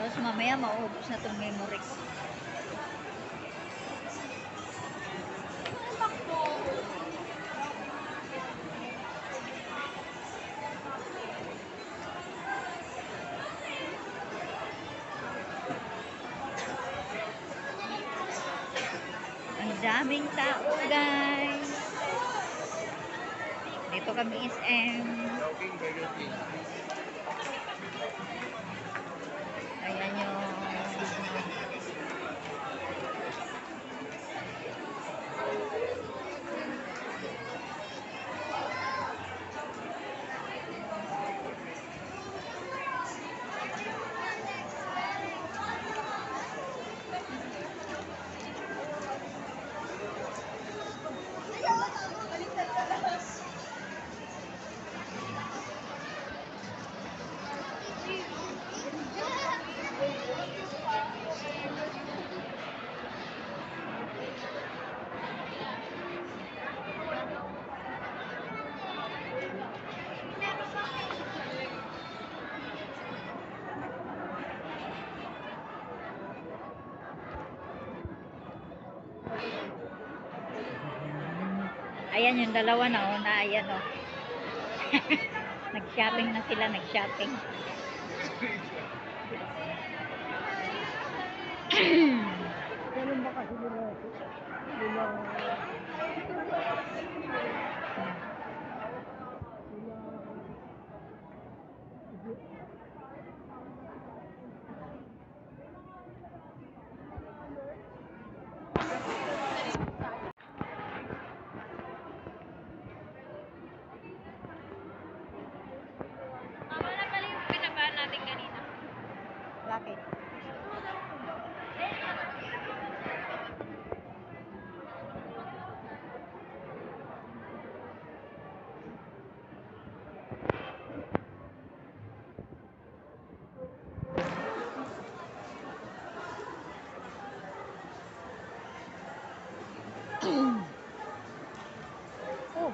Tapos mamaya maubos na itong memory ko. Ang daming tao, guys. Dito kami SM. Ayan yung ayan yung dalawa na una, ayan o. Nag-shopping na sila, nag-shopping. Ganun ba kasi nila ito? Tama na pala yung pinabaan natin kanina. Bakit? Oh.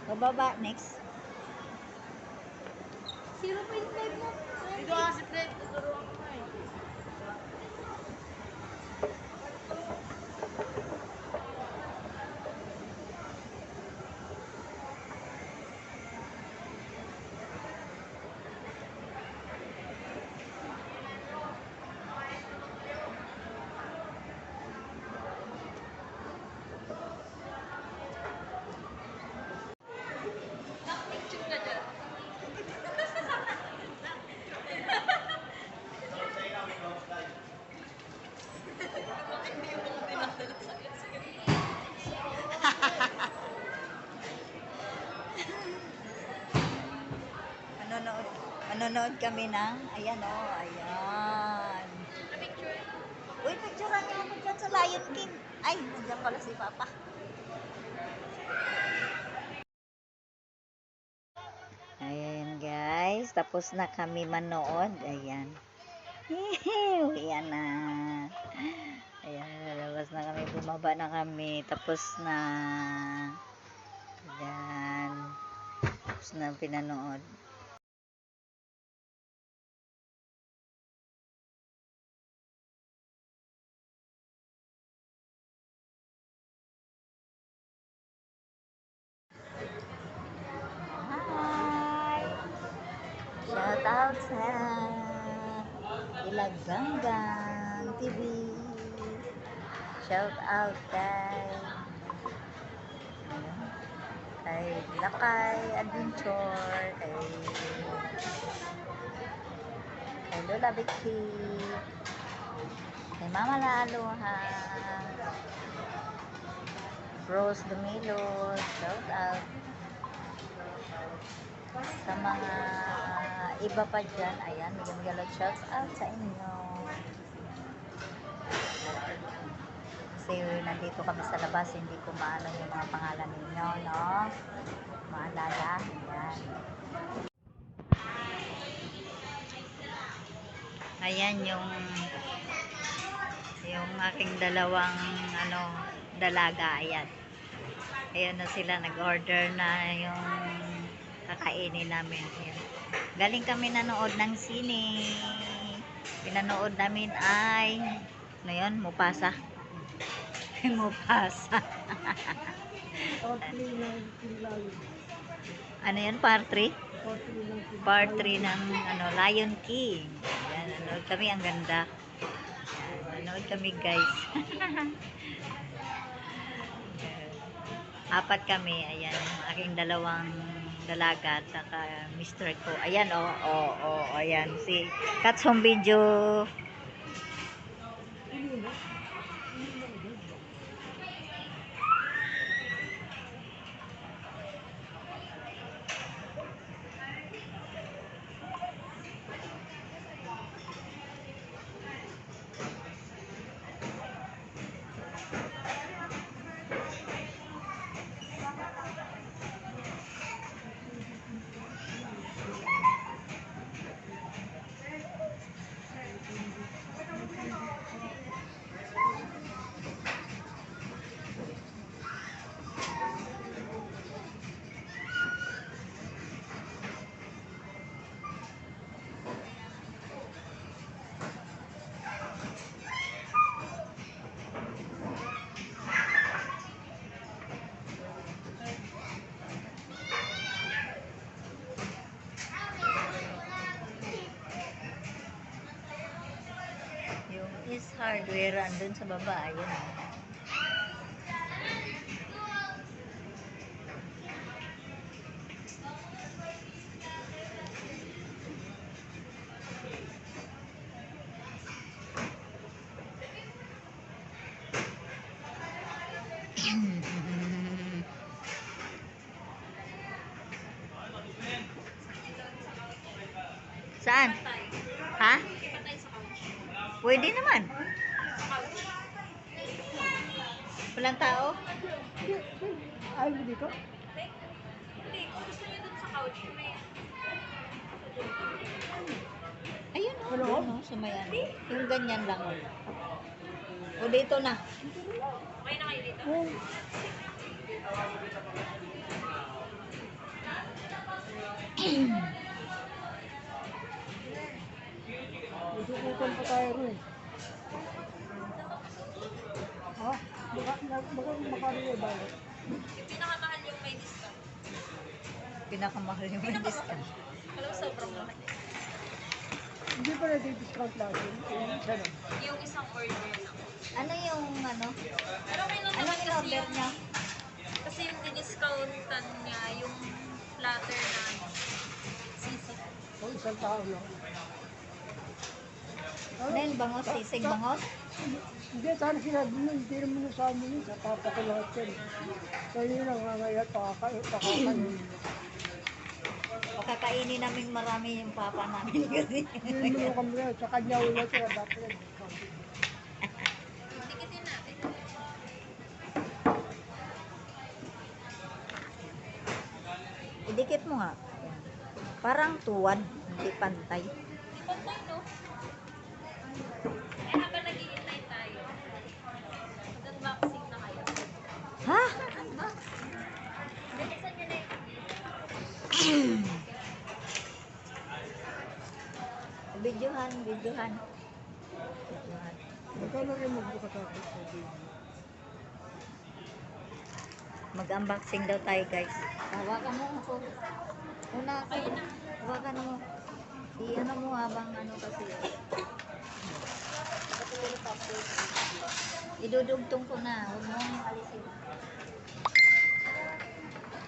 Bababa next. 0.5 mo. Ito kasi plate, tuturuan ko na eh. Manonood kami ng, ayan o, ayan. Uy, picturean niyo ako dyan sa Lion King. Ay, nandiyan pala si Papa. Ayan guys, tapos na kami manood. Ayan. Ayan na. Ayan, lalabas na kami, bumaba na kami. Tapos na. Ayan. Tapos na pinanood. Hi! Shout out sa Ilaganggang TV. Shout out kay Lakay Adventure, kay Lola Vicky, kay Mama Laluha, Rose Dumilos, shout out sa mga iba pa dyan. Ayan, migalog shout out sa inyo. Kasi nandito kami sa labas, hindi ko maano yung mga pangalan ninyo, no? Maalala. Ayan. Ayan yung aking dalawang dalaga. Ayan. Ayan na sila, nag-order na yung kakainin namin. Ayan. Galing kami nanood ng sine. Pinanood namin ay, ano yun? Mufasa. Mufasa. Part 3 ng Kinlayo. Ano yun? Part 3? Part 3 ng Part 3 ng ano, Lion King. Yan, nanood kami. Ang ganda. Yan, nanood kami, guys. Apat kami. Ayan, aking dalawang dalaga at saka Mr. ko. Ayan, ayan. Si Cats Home Video. Yung is hardware andun sa baba. Ayan. Saan? Ha? Pwede naman. Walang tao? Ayaw mo dito? Hindi, kung gusto niyo dun sa couch, may Ayun o. Ano? Doon o, sa may ano. Yung ganyan lang o. O dito na. okay na kayo dito. Oo. Masukutan pa tayo rin. Ha? Makano yung bayad? Yung pinakamahal yung may discount. Pinakamahal yung may discount. Alam mo, sobrang mahal. Hindi pa nag-discount natin. Isa na. Yung isang order lang. Ano yung ano? Pero okay lang Ano naman yung kasi order yung, niya? kasi yung di-discountan niya, yung platter na sisig. O, isang tao lang. Ano yung bangos? Sisig bangos? Hindi, sana sinabi mo, hindi naman na sa amin yun. Sa papa ko lahat yan. So yun ang ngangayat, pakakainin. O kakainin namin marami yung papa namin kasi. Yun mo kami na, sa kanya ulit sila dati yan. Tikitin natin. Idikit mo nga. Yan. Parang tuwad. Hindi pantay. Di pantay, no? Eh, habang naghihintay tayo, mag-unboxing na kayo. Ha? Bilisan nyo na yung Videohan. Videohan. Magkano rin magbukas ako sa video? Mag-unboxing daw tayo, guys. Hawakan mo ako. Una ako. Ayun na. Hawakan mo. I-ano mo habang ano kasi. Idudugtong ko na. Huwag mo nang alisin.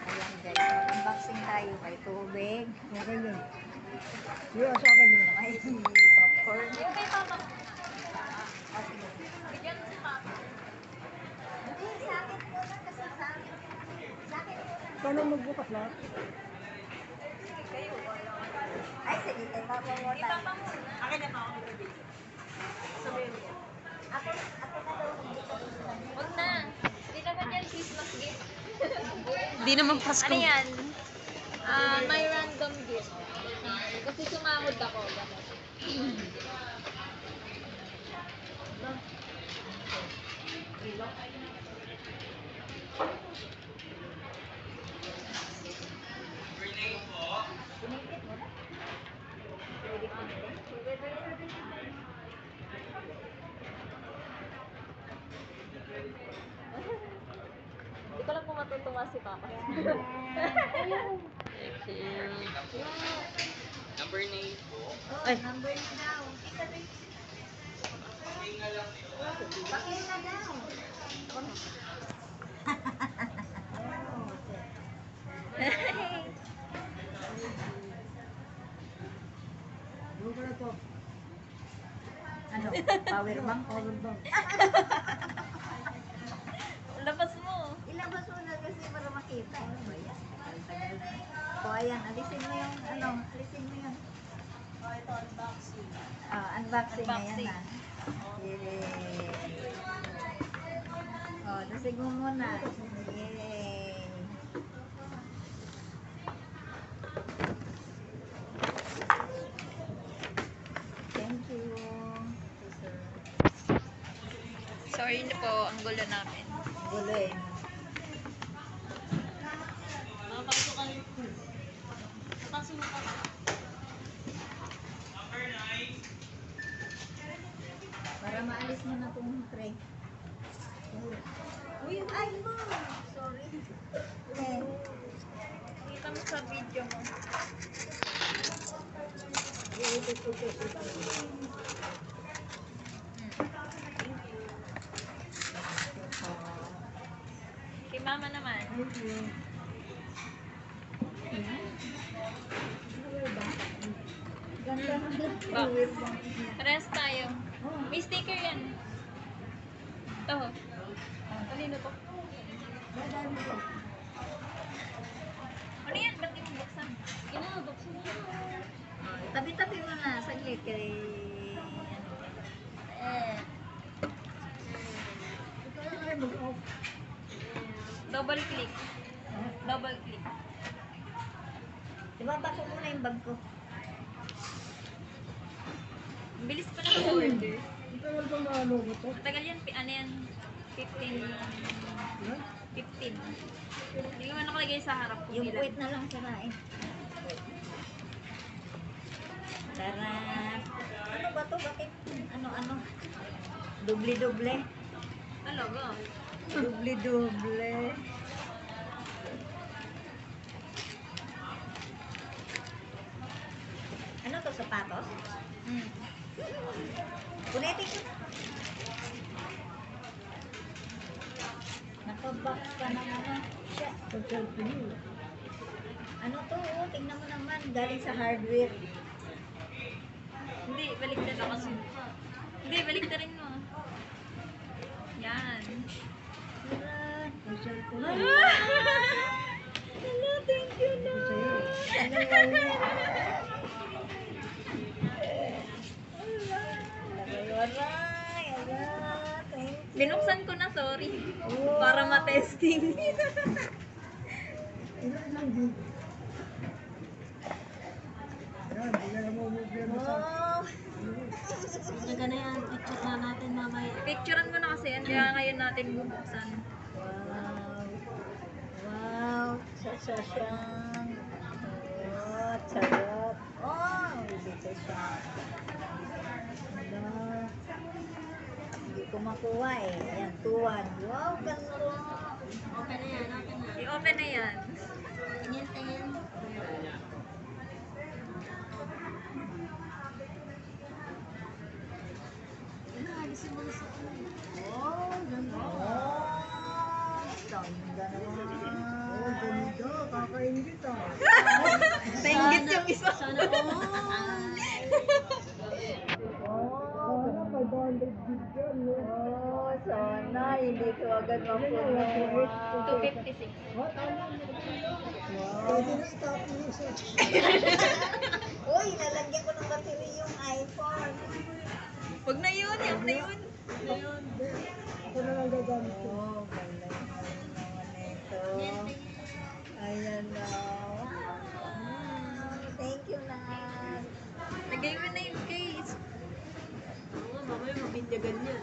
Ayan, guys. Unboxing tayo. May tubig. Okay yan. Yung sa akin yun. May popcorn. Yung kay Papa. Ah, sige. Bigyan mo si Papa. Hindi, sa akin muna kasi sa akin. Sa akin muna. Paano magbukas lahat? Kayo, wala. Ay, sige. Kay Papa muna. Kay Papa muna. Akin na pa ako magbibigay. Sabihin mo. Ako na daw. Hindi ko gusto. Huwag na. Hindi naman yan Christmas gift. Di naman Pasko. Ano yan? May random gift. Kasi sumahod ako. Ganun. Pinipit mo na. matutuwa si Papa. Ay. Doon ka na to. Ano? Power bank? Power bank. Labas mo. Ilabas mo na kasi para makita. Ano ba yan? Tagal-tagal na. O ayan, alisin mo yung ano, alisin mo yun. Ito, unboxing. Unboxing na yan Unboxing. na. Yay! Dasig mo muna. Yay! Thank you. Sir. Sorry na po, ang gulo namin. Gulo eh. Mapasok ka rin. Pasok mo pa. Para maalis mo na itong tray. Uy, ay mo! Sorry. Eh, Kita mo sa video mo. Kay mama naman. ganda na. Box. Rest tayo. May sticker yan. Ito. Kanino to? Ano yan? Ba't di mo buksan? Buksan mo. Tabi-tabi mo na. Saglit kay... Ito yung ay mag-off. Double click. Double click. Ibaba ko muna yung bag ko. Ang bilis pa ng order. Ito yung bang ano ko to? Matagal yan. Ano yan? 15. 15. Hindi ko man nakalagay sa harap ko. Yung ilan. puwit na lang sirain. Tara. Ano ba to? Bakit? Ano? Doble-doble. Ano ba? Doble-doble. Ano to? Sapatos? Punetin ko na. Nakabox ka ng ano. Siya. Pag-selfie mo. Ano to? Oh, tingnan mo naman. Galing sa hardware. Hindi, baliktad ako kasi. Hindi, baliktarin mo. Yan. Tara. Pag-selfie mo. Hello, thank you na. Sa'yo. Aray, thank you. Binuksan ko na, sorry. Oh. Para ma-testing. Ilan din. Yan, hindi na naman mo sa... Oh. Taga na yan, picture na natin mamaya. Picturean mo na kasi yan, kaya ngayon natin bubuksan. Wow. Wow. Sasasyang. Oh, charot. Oh, dito siya. Hala. Hindi ko makuha eh. Ayan, tuwan. Wow, ganda. Okay na yan, okay na. I-open na yan. Tingin. Oh, ganda. Oh, ganda naman. Oh, ganda. Kakaingit ah. Nainggit yung isa. Sana 500 gig yan, no? Oh, sana hindi ko agad mapuno. 256. Oh, tama. Wow. Pwede na stop mo sa... Uy, lalagyan ko ng battery yung iPhone. Huwag na yun, huwag na yun. Ako na lang gagamit ko. Oh, galing naman ito. Ayan na. Thank you, Nat. Lagay mo na yung case. Oo, mamaya mabinyagan yan.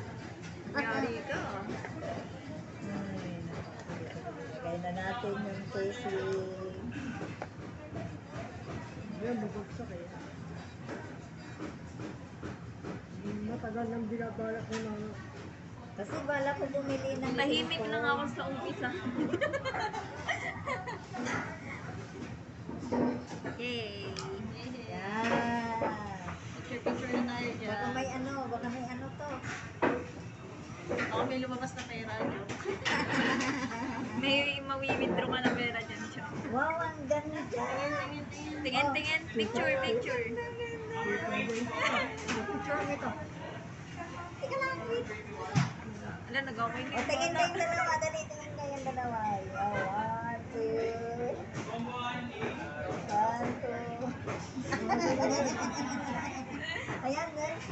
Yari ka. Lagay na natin yung casing. Yan, bubagsak eh. Matagal nang binabalak ko na Kasi bala ko bumili ng Tahimik ganito. lang ako sa umpisa. Yay! Yan. Picture na tayo dyan. Baka may ano to. Ako may lumabas na pera niyo. May mawi-withdraw ka na pera dyan, siya. Wow, ang ganda. Tingin, picture. Picture nito. Teka lang, wait. Ala, nag-okay na. O, tingin na yung dalawa. Dali, tingin na yung dalawa. Wow, 1, 2. 1, 2. Ayan, guys.